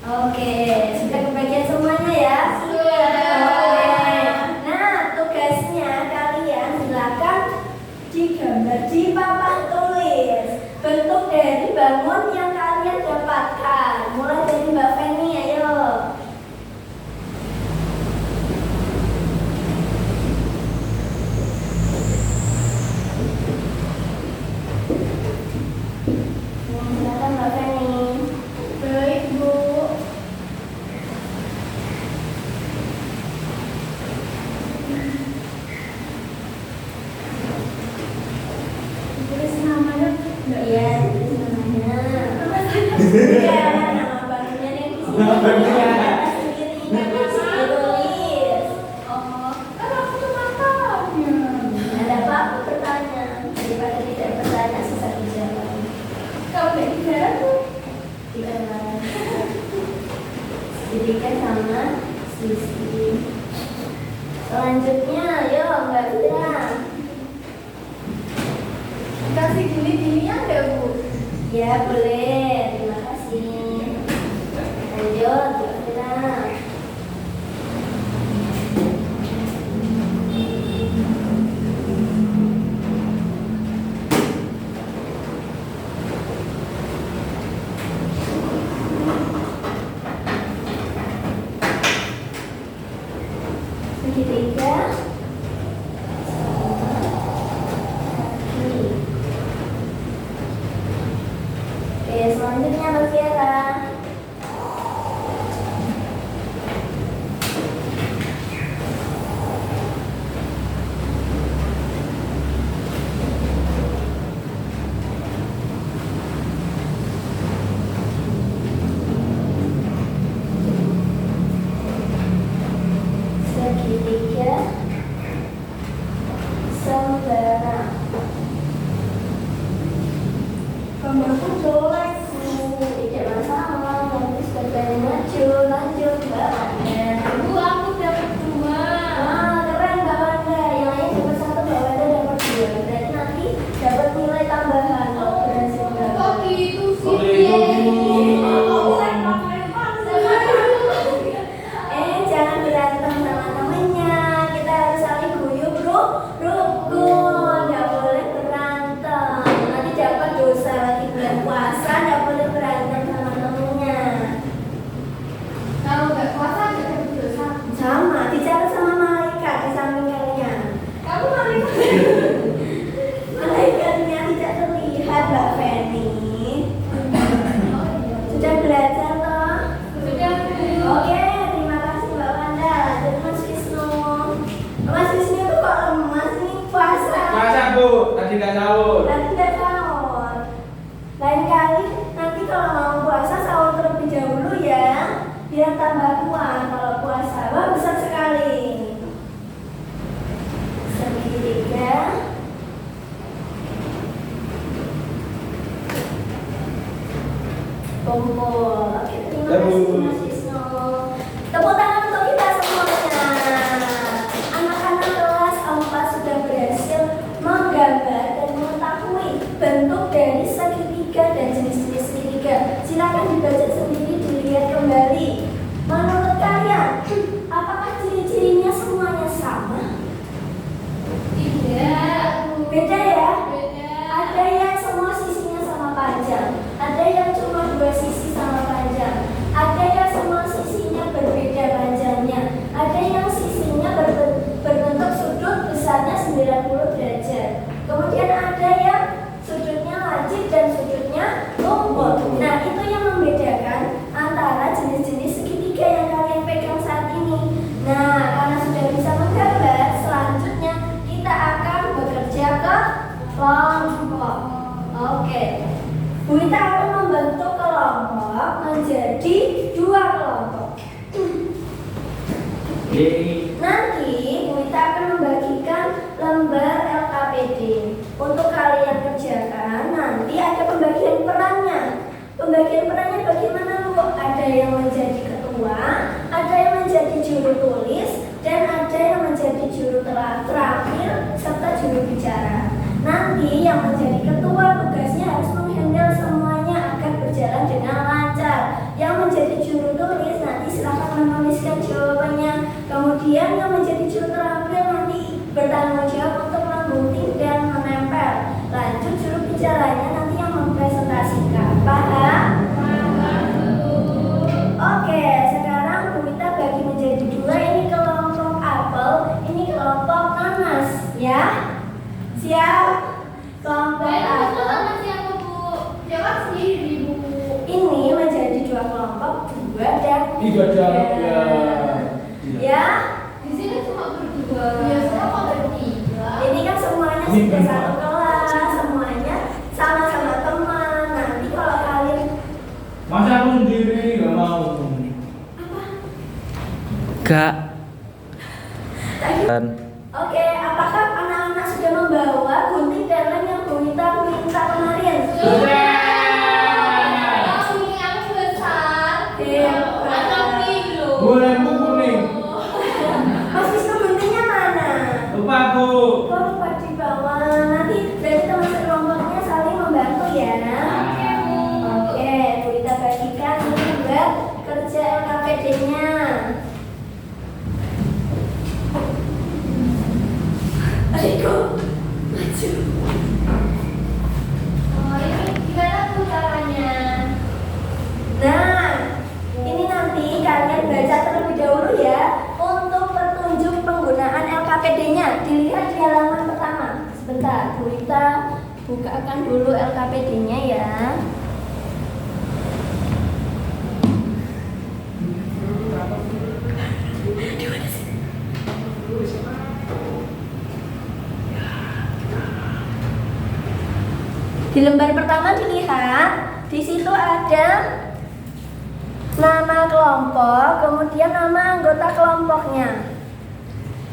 Oke, sudah kebagian semuanya ya? Sudah. Oke. Nah, tugasnya kalian silakan digambar di papan tulis bentuk dari bangun yang kalian dapatkan. Mulai dari Mbak Feni, ayo. Silakan Mbak Feni. Baik, Bu. Tulis namanya enggak? Iya, tulis namanya. Nama saya. Iya, nama bangunnya yang di sini. Sendiri, nama ditulis. Oh, kan aku cuma tahunya. Ada apa-apa bertanya daripada tidak bertanya susah dijawab. Kalau kayak gimana tuh? Segitiga sama sisi. Selanjutnya, yuk Mbak Fira. Kasih gini-gininya enggak, Bu? Ya boleh, terima kasih. Lanjut, Mbak Fira. Segitiga sama kaki. Oke, selanjutnya Mbak Fira. Segitiga sembara. Gambarku jelek, Bu. Tidak masalah, nanti sudah maju. Lanjut Mbak Wanda. Bu, aku dapat 2. Keren Mbak Wanda. Yang lain dapat 1, Mbak Wanda dapat 2. Berarti nanti dapat nilai tambahan kalau berhasil Kok mendapatkan. gitu sih? Kok gitu, Bu? Jangan berantem sama temennya. Kita harus saling guyup, rukun. Nggak boleh berantem. Nanti dapat dosa lagi bulan puasa. Nggak boleh berantem sama temennya. Kalau nggak puasa nggak dapat dosa. Sama, bicara sama malaikat di samping kalian. Kamu malaikat. Malaikatnya tidak terlihat, Mbak Feni. Sudah belajar toh? Sudah, Bu. Oke, terima kasih Mbak Wanda. Lanjut Mas Wisnu. Mas Wisnu itu kok lemas nih puasa? Masa Bu, tadi nggak sahur. Dan tidak sahur. Lain kali nanti kalau mau puasa sahur terlebih dahulu ya, biar tambah kuat kalau puasa. Wah, besar sekali. Segitiga. Kumpul. Oke, terima kasih Mas Wisnu. Tepuk tangan untuk kita semuanya. Anak-anak kelas 4 sudah berhasil menggambar dan mengetahui bentuk dari segitiga dan jenis-jenis segitiga. Silakan dibaca sendiri, dilihat kembali. Menurut kalian, apakah ciri-cirinya semuanya sama? Tidak, Bu. Beda ya? Beda. Ada yang semua sisinya sama panjang, ada yang cuma 2 sisi sama panjang, ada yang semua sisinya berbeda panjangnya, ada yang sisinya berbentuk sudut besarnya 90 derajat. Kemudian ada yang sudutnya lancip dan sudutnya lumpur. Nah, itu yang membedakan antara jenis-jenis segitiga yang kalian pegang saat ini. Nah, karena sudah bisa menggambar, selanjutnya kita akan bekerja ke kelompok. Oke. Bu Ita akan membentuk kelompok menjadi 2 kelompok. Yeay. Nanti Bu Ita akan membagikan lembar LKPD. Untuk kalian kerjakan, nanti ada pembagian perannya. Pembagian perannya bagaimana, Bu? Ada yang menjadi ketua, ada yang menjadi juru tulis, dan ada yang menjadi juru terakhir serta juru bicara. Nanti yang menjadi ketua tugasnya harus menghandle semuanya agar berjalan dengan lancar. Yang menjadi juru tulis, nanti silakan menuliskan jawabannya. Kemudian yang menjadi juru terampil nanti bertanggung jawab untuk menggunting dan menempel. Lanjut juru bicaranya nanti yang mempresentasikan. Paham? Oke, sekarang Bu Wita bagi menjadi dua. Ini kelompok apel, ini kelompok nanas, ya. Siap? Kelompok apel. Jawab sendiri, Bu. Ini menjadi dua kelompok, dua dan Tiga jawab ya. Ya, Di sini cuma berdua. Biasanya kok bertiga. ini kan semuanya sudah satu kelas, semuanya sama-sama teman. Nanti kalau kalian Masa aku sendiri nggak mau. Gak. Oke, apakah anak-anak sudah membawa gunting dan lem yang Bu Wita minta kemarin? Aku besar. Hebat. Boleh kuning. Mas Wisnu guntingnya mana? Lupa aku. Oh, lupa di bawah. Nanti dari teman sekelompoknya saling membantu ya. Oke, Bu Wita bagikan ini buat kerja LKPD-nya. Ayo, maju. Oh, ini gimana Bu caranya? Nah, ini nanti kalian baca terlebih dahulu ya untuk petunjuk penggunaan LKPD-nya. Dilihat di halaman pertama. Sebentar, Bu Wita bukakan dulu LKPD-nya ya. Di lembar pertama dilihat, di situ ada nama kelompok, kemudian nama anggota kelompoknya.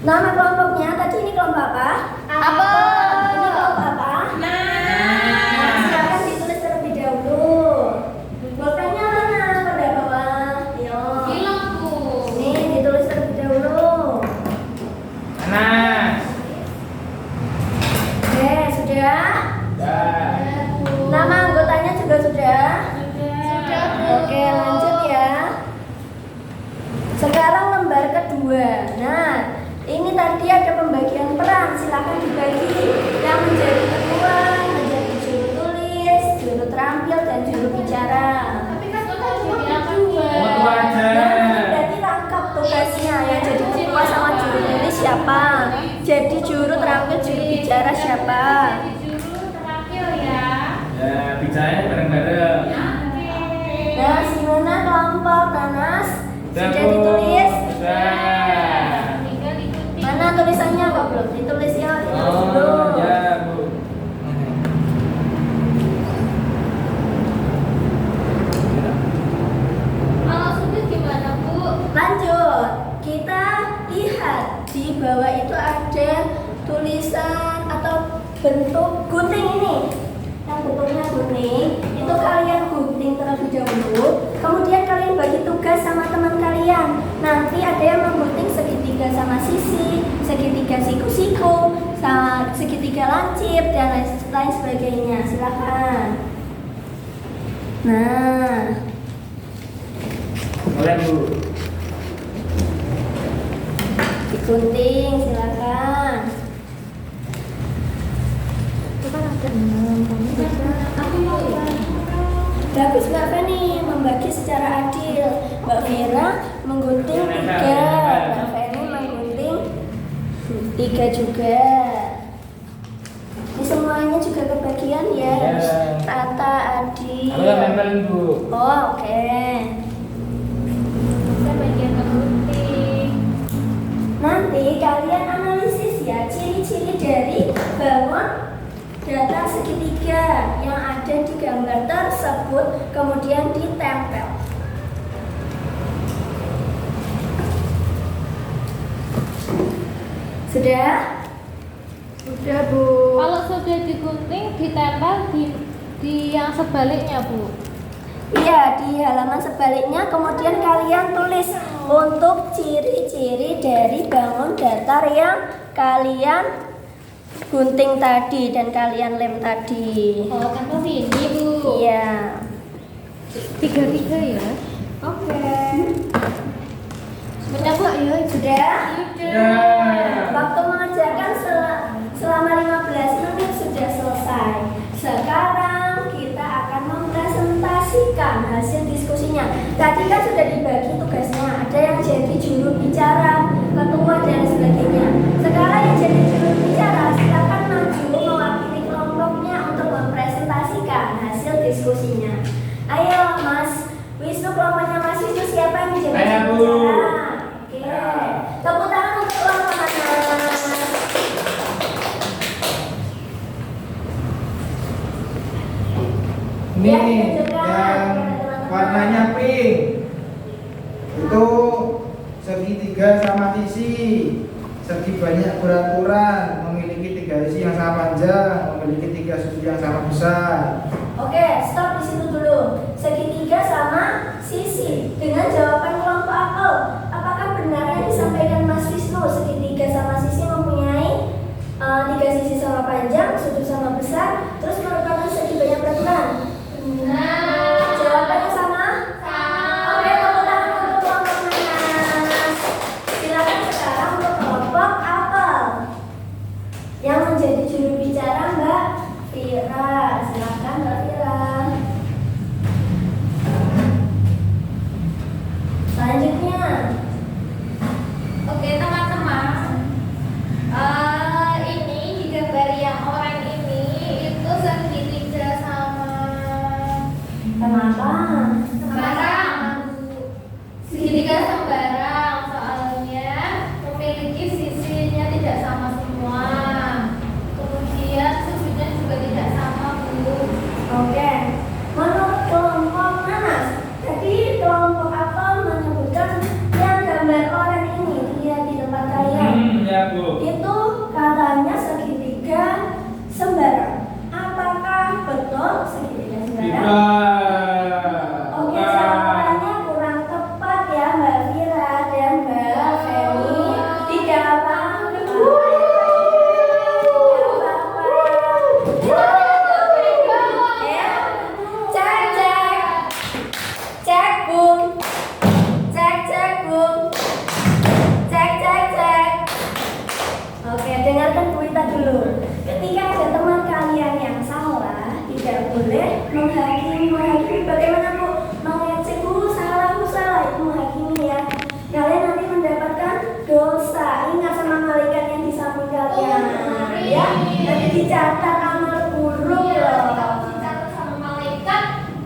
Nama kelompoknya tadi ini kelompok apa? Apa? Ini kelompok apa? Nah, silakan ditulis terlebih dahulu. Bolpennya mana? Pada bawah. Yo. Bilang, Bu. Nih ditulis terlebih dahulu. Nanas. Oke, sudah. Dah. Nama anggotanya juga sudah. Sudah, Bu. Oke, lanjut ya. Sekarang lembar kedua. Nah, ini tadi ada pembagian peran. Silakan dibagi. Yang menjadi ketua, menjadi juru tulis, juru terampil, dan juru bicara. Tapi kan kita cuma berdua. Ketua aja. Nah, berarti lengkap tugasnya. Yang jadi ketua sama juru tulis siapa? Jadi juru terampil, juru bicara siapa? Jadi juru terakhir ya. Ya, bicaranya bareng-bareng. Nah, Simona kelompok nanas Sudah, sudah Bu. ditulis. Sudah. Tinggal ikuti. Mana tulisannya kok belum ditulis ya? Ditulis Oh, dulu. ya, Bu. Kalau sudah gimana, Bu? Lanjut, kita lihat di bawah itu ada tulisan atau bentuk gunting ini. Yang bentuknya gunting, itu kalian gunting terlebih dahulu. Kemudian kalian bagi tugas sama teman kalian. Nanti ada yang menggunting segitiga sama sisi, segitiga siku-siku, sama segitiga lancip dan lain sebagainya. Silakan. Nah. Boleh, Bu. Digunting, silakan. Itu kan ada 6, kamu bisa. Aku mau Bagus Mbak Feni, membagi secara adil. Mbak Vera menggunting 3, Mbak Feni menggunting 3 juga. Ini semuanya juga kebagian ya, harus Ya. rata adil. Aku yang nempelin, Bu. Oh, oke. Kita bagian menggunting. Nanti kalian analisis ya ciri-ciri dari bangun data segitiga yang ada di gambar tersebut, kemudian ditempel. Sudah? Sudah, Bu. Kalau sudah digunting, ditempel di yang sebaliknya, Bu. Iya, di halaman sebaliknya kemudian kalian tulis untuk ciri-ciri dari bangun datar yang kalian gunting tadi dan kalian lem tadi. Oh, tempel sini, Bu. Iya. 3 ya? Oke. Sudah Bu, ayo Sudah? Sudah. Waktu mengerjakan selama 15 menit sudah selesai. Sekarang kita akan mempresentasikan hasil diskusinya. Tadi kan sudah dibagi tugasnya. Ada yang jadi juru bicara, ketua dan sebagainya. Sekarang yang jadi juru bicara silakan maju mewakili kelompoknya untuk mempresentasikan hasil diskusinya. Ayo Mas Wisnu, kelompoknya Mas Wisnu siapa yang menjadi Saya, juru Bu. bicara? Oke. Tepuk tangan untuk kelompok Mas. Ini Ya, tunjukkan. yang warnanya pink itu segitiga sama sisi. Segi banyak beraturan, memiliki 3 sisi yang sama panjang, memiliki 3 sudut yang sama besar. Oke, stop di situ dulu. Segitiga sama sisi. Dengan jawaban kelompok apel, apakah benar yang disampaikan Mas Wisnu segitiga sama sisi mempunyai 3 sisi sama panjang, sudut sama besar, terus merupakan segi banyak beraturan? Benar. Jawabannya sama? Oke, tepuk tangan untuk kelompok Mas. Silakan sekarang untuk kelompok apel. Yang menjadi juru bicara Mbak Vira. Silakan Mbak Vira. Selanjutnya. Oke teman-teman, ini di gambar yang oranye ini itu segitiga sama Kenapa? sembarang. Segitiga sembarang soalnya memiliki sisinya tidak sama semua. Kemudian sudutnya juga tidak sama Bu. Oke. Menurut kelompok mana? Tadi kelompok apa menyebutkan yang gambar oranye ini lihat di tempat kalian. Ya Bu. Itu katanya segitiga sembarang. Apakah betul segitiga sembarang? Tidak. Oke, jawabannya kurang tepat ya Mbak Vira dan Mbak Feni. Tidak apa-apa. Ya. Cek cek. Cek Bung. Cek cek Bung. Cek cek cek. Oke, dengarkan berita dulu. Ketika ada teman kalian yang salah, tidak boleh menghakimi. Bagaimana Bu? Mengecek Bu, salah itu menghakimi ya. Kalian nanti mendapatkan dosa. Ingat sama malaikat yang di samping kalian. Ya, nanti dicatat amal buruk loh. Dicatat sama malaikat.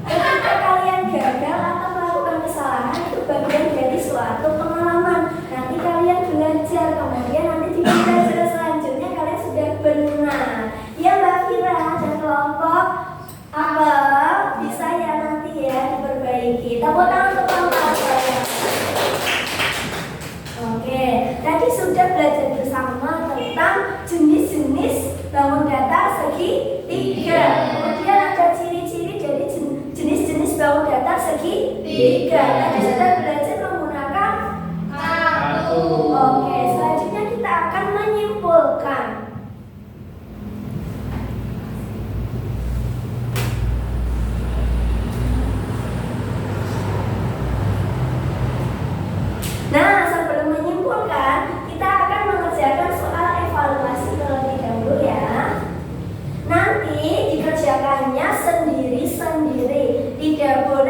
Ketika kalian gagal atau melakukan kesalahan itu bagian dari suatu pengalaman. Nanti kalian belajar, kemudian nanti di pembelajaran selanjutnya kalian sudah benar. Ya Mbak Vira dan kelompok apa bisa ya nanti ya diperbaiki. Tepuk tangan untuk kelompok apa ya. Oke, tadi sudah belajar bersama tentang jenis-jenis bangun datar segitiga. Kemudian ada ciri-ciri dari jenis-jenis bangun datar segitiga. Tadi sudah belajar menggunakan Satu. Oke, selanjutnya kita akan menyimpulkan. Nah, sebelum menyimpulkan, kita akan mengerjakan soal evaluasi terlebih dahulu ya. Nanti dikerjakannya sendiri-sendiri, tidak boleh